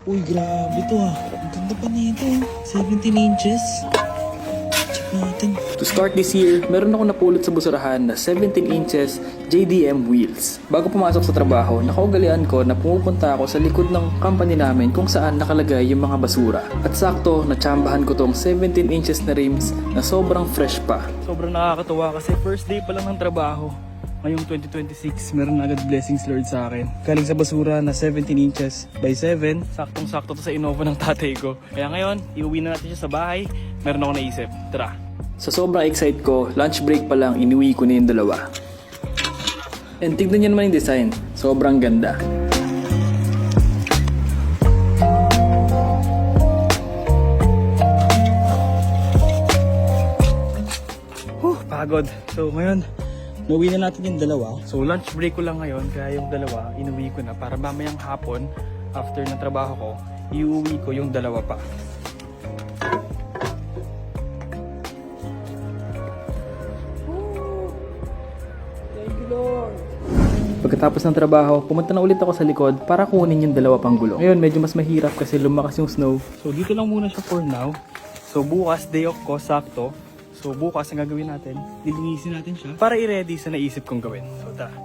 Uy, grabe to ah. Ang ganda pa nito. 17 inches. Check natin. To start this year, meron ako napulot sa basurahan na 17 inches JDM wheels. Bago pumasok sa trabaho, nakaugalian ko na pumupunta ako sa likod ng company namin kung saan nakalagay yung mga basura. At sakto, natsambahan ko tong 17 inches na rims na sobrang fresh pa. Sobrang nakakatuwa kasi first day pa lang ng trabaho. Ngayong 2026, meron na agad blessings Lord sa akin. Galing sa basura na 17 inches by 7. Saktong-sakto to sa Innova ng tatay ko. Kaya ngayon, iuwi na natin siya sa bahay. Meron ako naisip. Tara. Sa sobrang excited ko, lunch break pa lang inuwi ko na yung dalawa. And tignan nyo naman yung design. Sobrang ganda. Pagod. So ngayon, nauwi na natin yung dalawa. So lunch break ko lang ngayon, kaya yung dalawa inuwi ko na para mamayang hapon after ng trabaho ko, iuwi ko yung dalawa pa. Thank you, Lord. Pagkatapos ng trabaho, pumunta na ulit ako sa likod para kunin yung dalawa pang gulong. Ngayon, medyo mas mahirap kasi lumakas yung snow. So dito lang muna siya for now. So bukas, day off ko, sakto. So bukas ang gagawin natin, lilinisin natin siya para i-ready sa naisip kong gawin. So tara.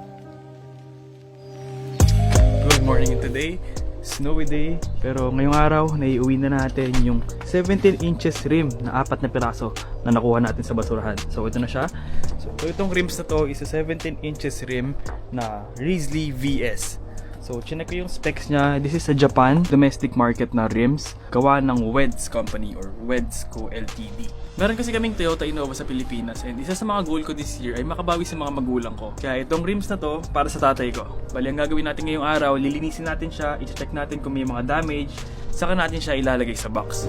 Good morning today. Snowy day. Pero ngayong araw, naiuwi na natin yung 17 inches rim na 4 na piraso na nakuha natin sa basurahan. So ito na siya. So itong rims na to is a 17 inches rim na Risley VS. So, chinek ko yung specs niya. This is a Japan domestic market na rims. Gawa ng Weds Company or Weds Co. Ltd. Meron kasi kaming Toyota Innova sa Pilipinas and isa sa mga goal ko this year ay makabawi sa mga magulang ko. Kaya itong rims na to para sa tatay ko. Bali, ang gagawin natin ngayong araw, lilinisin natin siya, i-check natin kung may mga damage, saka natin siya ilalagay sa box.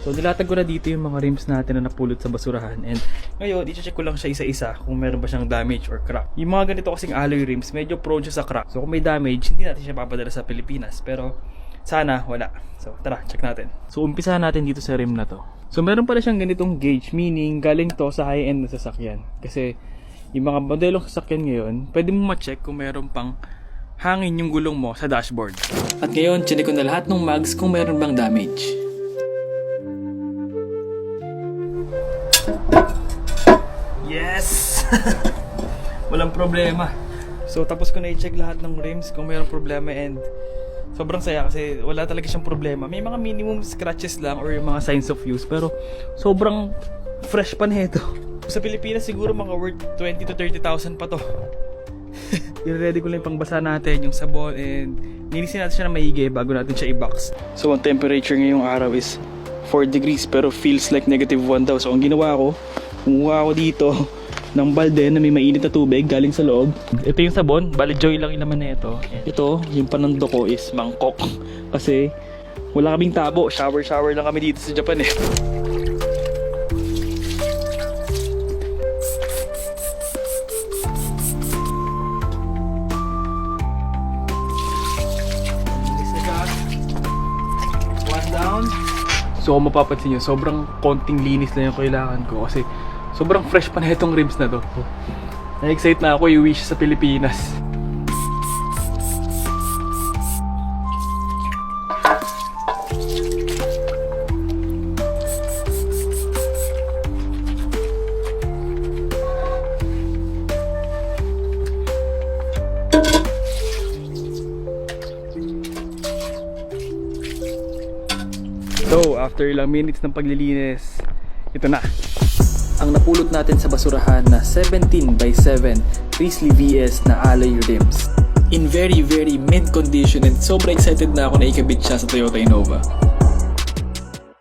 So nilatag ko na dito yung mga rims natin na napulot sa basurahan and ngayon i-check ko lang siya isa-isa kung meron ba siyang damage or crack. Yung mga ganito kasing alloy rims medyo prone siya sa crack. So kung may damage hindi natin siya papadala sa Pilipinas pero sana wala. So tara, check natin. So umpisahan natin dito sa rim na to. So meron pala siyang ganitong gauge, meaning galing to sa high-end na sasakyan. Kasi yung mga modelong sasakyan ngayon pwede mo ma-check kung meron pang hangin yung gulong mo sa dashboard. At ngayon, chinek ko na lahat ng mags kung meron bang damage. Yes! Walang problema. So tapos ko na i-check lahat ng rims kung mayroong problema and sobrang saya kasi wala talaga siyang problema. May mga minimum scratches lang or yung mga signs of use pero sobrang fresh pa nito. Sa Pilipinas siguro mga worth 20 to 30,000 pa to. I-ready ko lang yung pangbasa natin, yung sabon and nilisin natin siya na maigi bago natin siya i-box. So ang temperature ngayong araw is 4 degrees pero feels like -1 daw. So ang ginawa ko, kumuha ako dito ng balde na may mainit na tubig galing sa loob. Ito yung sabon, bali Joy lang yung laman na ito. Ito, yung panando ko is mangkok. Kasi wala kaming tabo, shower lang kami dito sa Japan eh. One down. So kung mapapansin nyo, sobrang konting linis lang yung kailangan ko kasi sobrang fresh pa na itong rims na to. Na-excite na ako i-uwi siya sa Pilipinas. So, after ilang minutes ng paglilinis, ito na. Ang napulot natin sa basurahan na 17 by 7 Risley VS na alloy rims. In very mint condition and sobrang excited na ako na ikabit siya sa Toyota Innova.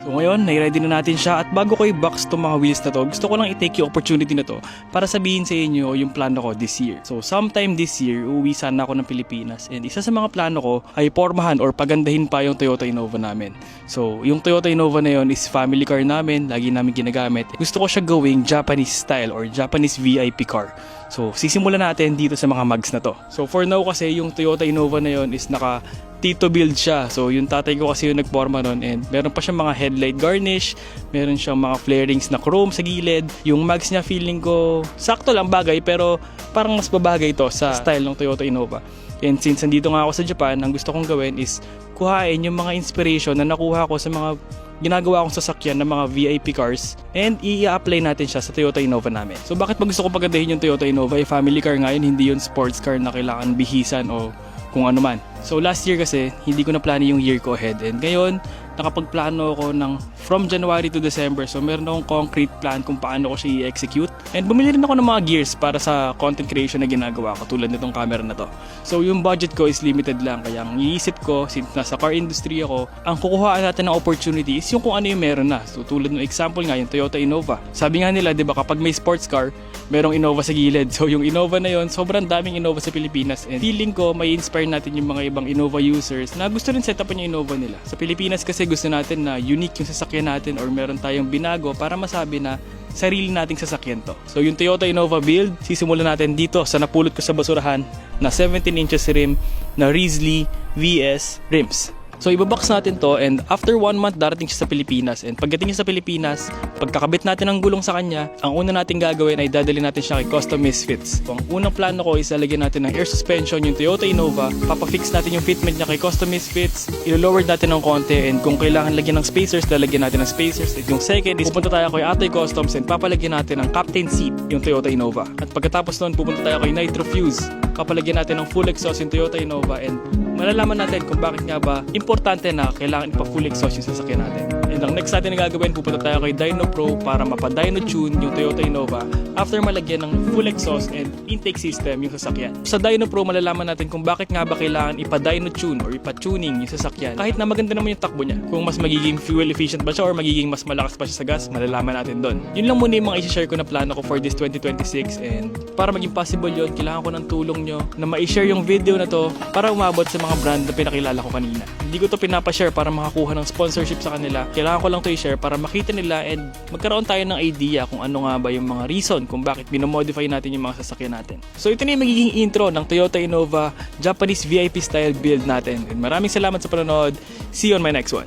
So ngayon, nai-ready na natin siya at bago ko i-box itong mga wheels na to, gusto ko lang i-take yung opportunity na to para sabihin sa inyo yung plano ko this year. So sometime this year, uuwi sana ako ng Pilipinas and isa sa mga plano ko ay pormahan or pagandahin pa yung Toyota Innova namin. So yung Toyota Innova na yun is family car namin, lagi namin ginagamit. Gusto ko siya gawing Japanese style or Japanese VIP car. So sisimulan natin dito sa mga mags na to. So for now kasi yung Toyota Innova na yun is naka Tito build siya. So yung tatay ko kasi yung nagporma nun, and meron pa siyang mga headlight garnish, meron siyang mga flarings na chrome sa gilid. Yung mags niya feeling ko sakto lang bagay, pero parang mas babagay ito sa style ng Toyota Innova. And since nandito nga ako sa Japan, ang gusto kong gawin is kuhain yung mga inspiration na nakuha ko sa mga ginagawa kong sasakyan ng mga VIP cars, and i-apply natin siya sa Toyota Innova namin. So bakit ba gusto ko pagandahin yung Toyota Innova? Family car nga yun, hindi yun sports car na kailangan bihisan o kung ano man. So last year kasi, hindi ko na plano yung year ko ahead, and ngayon, nakapagplano ako ng from January to December. So meron akong concrete plan kung paano ko siya i-execute. And bumili rin ako ng mga gears para sa content creation na ginagawa ko, tulad nitong camera na to. So yung budget ko is limited lang, kaya ang iisip ko, since nasa car industry ako, ang kukuhaan natin ng opportunity is yung kung ano yung meron na. So tulad ng example nga, yung Toyota Innova. Sabi nga nila, di ba, kapag may sports car, merong Innova sa gilid. So yung Innova na yon, sobrang daming Innova sa Pilipinas, and feeling ko may inspire natin yung mga ibang Innova users na gusto rin set upin yung Innova nila. Sa Pilipinas kasi gusto natin na unique yung sasakyan natin, or meron tayong binago para masabi na sarili nating sasakyan to. So yung Toyota Innova build, sisimulan natin dito sa napulot ko sa basurahan na 17 inches rim na Risley VS rims. So ibabox natin to, and after 1 month darating siya sa Pilipinas, and pagdating niya sa Pilipinas, pagkakabit natin ng gulong sa kanya, ang una natin gagawin ay dadali natin siya kay Custom Misfits. So ang unang plano ko is lalagyan natin ng air suspension yung Toyota Innova, papafix natin yung fitment niya kay Custom Misfits, ilo-lower natin ng konti, and kung kailangan lagyan ng spacers, lalagyan natin ng spacers. At yung second is pupunta tayo kay Atoy Customs, and papalagyan natin ng captain seat yung Toyota Innova. At pagkatapos nun, pupunta tayo kay Nitro Fuse, papalagyan natin ng full exhaust yung Toyota Innova, and malalaman natin kung bakit nga ba importante na kailangan ipa-full exhaust yung sasakyan natin. And ang next natin na gagawin, pupunta tayo kay Dyno Pro para mapa-dyno tune yung Toyota Innova after malagyan ng full exhaust and intake system yung sasakyan. Sa Dyno Pro, malalaman natin kung bakit nga ba kailangan ipa-dyno tune or ipa-tuning yung sasakyan. Kahit na maganda naman yung takbo niya. Kung mas magiging fuel efficient ba siya or magiging mas malakas pa siya sa gas, malalaman natin doon. Yun lang muna yung mga i-share ko na plano ko for this 2026, and para maging possible yun, kailangan ko ng tulong nyo na ma-share yung video na to para umabot sa mga brand na pinakilala ko kanina. Hindi ko to pinapa-share para makakuha ng sponsorship sa kanila. Kailangan ko lang to i-share para makita nila and magkaroon tayo ng idea kung ano nga ba yung mga reason kung bakit binomodify natin yung mga sasakyan natin. So ito na yung magiging intro ng Toyota Innova Japanese VIP style build natin. And maraming salamat sa panonood. See you on my next one.